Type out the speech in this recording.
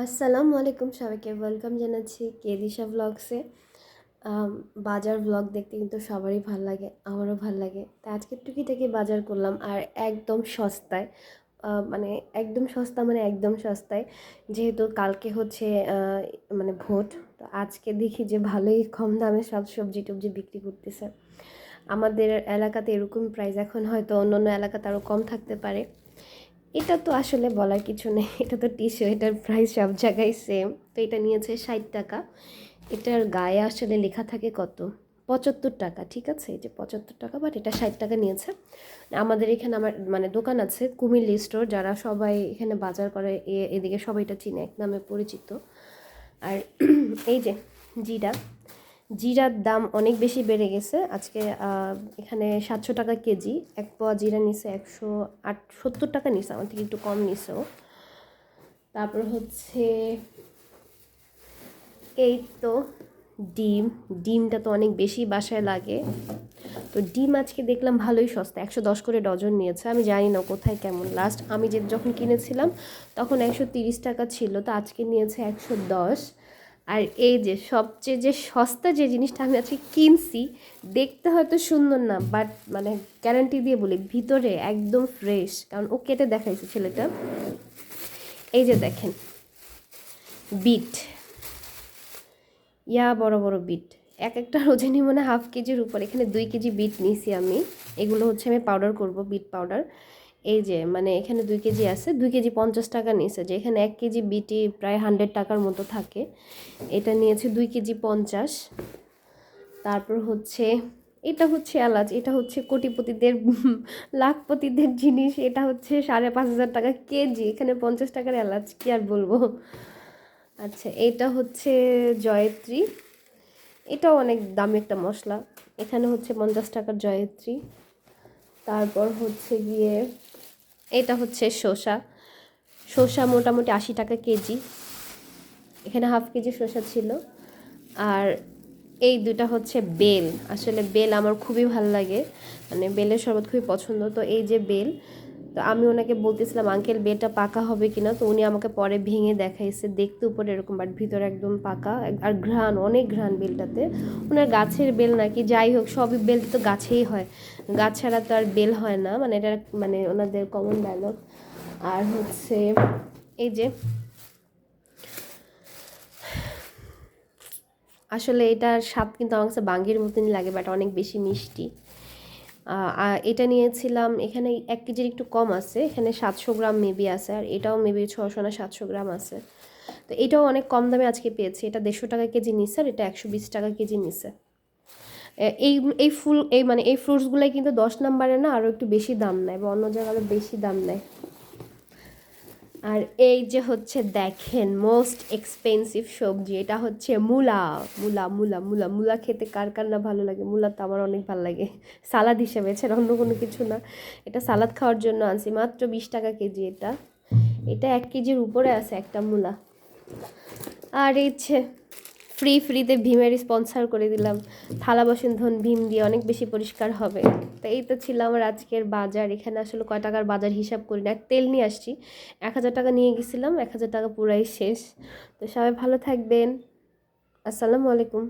আসসালামু আলাইকুম সবাইকে ওয়েলকাম জানাচ্ছি কেদিশা ব্লগসে। বাজার ব্লগ দেখতে কিন্তু সবারই ভাল লাগে, আমারও ভাল লাগে। তা আজকে টুকিটাকি বাজার করলাম আর একদম সস্তায়। মানে একদম সস্তা মানে একদম সস্তায়, যেহেতু কালকে হচ্ছে মানে ভোট। তো আজকে দেখি যে ভালোই কম দামে সব সবজি টবজি বিক্রি করতেছে। আমাদের এলাকাতে এরকম প্রাইস, এখন হয়তো অন্য অন্য এলাকাতে আরও কম থাকতে পারে। এটা তো আসলে বলার কিছু নেই, এটা তো টিস্যু, এটার প্রাইস সব জায়গায় সেম। তো এটা নিয়েছে 60 টাকা। এটার গায়ে আসলে লেখা থাকে কত, 75 টাকা। ঠিক আছে, এই যে 75 টাকা, বাট এটা 60 টাকা নিয়েছে। আমাদের এখানে আমার মানে দোকান আছে কুমিল্লি স্টোর, যারা সবাই এখানে বাজার করে এদিকে সবাই এটা চিনে, এক নামে পরিচিত। আর এই যে জিরা, জিরার দাম অনেক বেশি বেড়ে গেছে আজকে। এখানে 700 টাকা কেজি। এক পোয়া জিরা নিছে 170 টাকা নিছে, আমার থেকে একটু কম নিছে ও। তারপর হচ্ছে এই তো ডিম, ডিমটা তো অনেক বেশি বাসায় লাগে। তো ডিম আজকে দেখলাম ভালোই সস্তা, 110 করে ডজন নিয়েছে। আমি জানি না কোথায় কেমন, লাস্ট আমি যখন কিনেছিলাম তখন 130 টাকা ছিল, তো আজকে নিয়েছে 110। আর এই যে সবচেয়ে যে সস্তা যে জিনিসটা আমি আজকে কিনছি, দেখতে হয়তো সুন্দর না, বাট মানে গ্যারান্টি দিয়ে বলি ভিতরে একদম ফ্রেশ, কারণ ও কেটে দেখাইছে ছেলেটা। এই যে দেখেন, বিট, বড় বড় বিট, এক একটা ওজনই মনে 1/2 কেজির উপর। এখানে 2 কেজি বিট নিয়েছি আমি। এগুলো হচ্ছে আমি পাউডার করব, বিট পাউডার। এই যে মানে এখানে 2 কেজি আছে, 2 কেজি 50 টাকা নিয়েছে, যে এখানে 1 কেজি বিটি প্রায় 100 টাকার মতো থাকে। এটা নিয়েছে 2 কেজি 50। তারপর হচ্ছে এটা হচ্ছে এলাচ, এটা হচ্ছে কোটিপতিদের লাখপতিদের জিনিস। এটা হচ্ছে 5,500 টাকা কেজি, এখানে 50 টাকার এলাচ, কি আর বলবো। আচ্ছা, এটা হচ্ছে জয়ত্রী, এটাও অনেক দামি একটা মশলা। এখানে হচ্ছে 50 টাকার জয়ত্রী। তারপর হচ্ছে গিয়ে এটা হচ্ছে শসা, শসা মোটামুটি 80 টাকা কেজি। এখানে 1/2 কেজি শসা ছিল। আর এই দুটা হচ্ছে বেল, আসলে বেল আমার খুবই ভালো লাগে, মানে বেলের শরবত খুবই পছন্দ। তো এই যে বেল, তো আমি ওনাকে বলতেছিলাম আঙ্কেল বেলটা পাকা হবে কিনা, তো উনি আমাকে পরে ভেঙে দেখাইছে, দেখতে উপরে এরকম বাট ভিতরে একদম পাকা। আর ঘ্রাণ, অনেক ঘ্রাণ বেলটাতে। ওনার গাছের বেল নাকি, যাই হোক সবই বেল তো গাছেই হয়, গাছ ছাড়া তো আর বেল হয় না, মানে এটা মানে ওনাদের কমন ডায়লগ। আর হচ্ছে এই যে আসলে এটার স্বাদ কিন্তু আমার কাছে বাঙ্গির মতনই লাগে, বাট অনেক বেশি মিষ্টি। এটা নিয়েছিলাম, এখানে 1 কেজির একটু কম আছে, এখানে 700 গ্রাম মেবি আছে, আর এটাও মেবি 600 না 700 গ্রাম আছে। তো এটাও অনেক কম দামে আজকে পেয়েছি, এটা 150 টাকা কেজি নিচ্ছে, আর এটা 120 টাকা কেজি নিচ্ছে। এই এই ফুল এই মানে এই ফ্রুটসগুলাই কিন্তু 10 নম্বরে না, আরও একটু বেশি দাম নেয়, বা অন্য জায়গায় আরও বেশি দাম নেয়। আর এই যে হচ্ছে দেখেন মোস্ট এক্সপেন্সিভ সবজি, এটা হচ্ছে মূলা। মূলা মূলা মূলা মূলা খেতে কার কার না ভালো লাগে, মূলা তো আমার অনেক ভালো লাগে, সালাদ হিসেবে, এছাড়া অন্য কোনো কিছু না। এটা সালাদ খাওয়ার জন্য আনছি, মাত্র 20 টাকা কেজি। এটা এটা 1 কেজির উপরে আছে একটা মূলা। আর ইচ্ছে ফ্রিতে ভীমের স্পন্সর করে দিলাম, থালা বাসন ধন ভীম দিয়ে অনেক বেশি পরিষ্কার হবে। তো এই তো ছিল আমার আজকের বাজার। এখানে আসলে কয় টাকার বাজার হিসাব করি না, তেল নিয়ে আসছি, 1,000 টাকা নিয়ে গেছিলাম, 1,000 টাকা পুরাই শেষ। তো সবাই ভালো থাকবেন, আসসালামু আলাইকুম।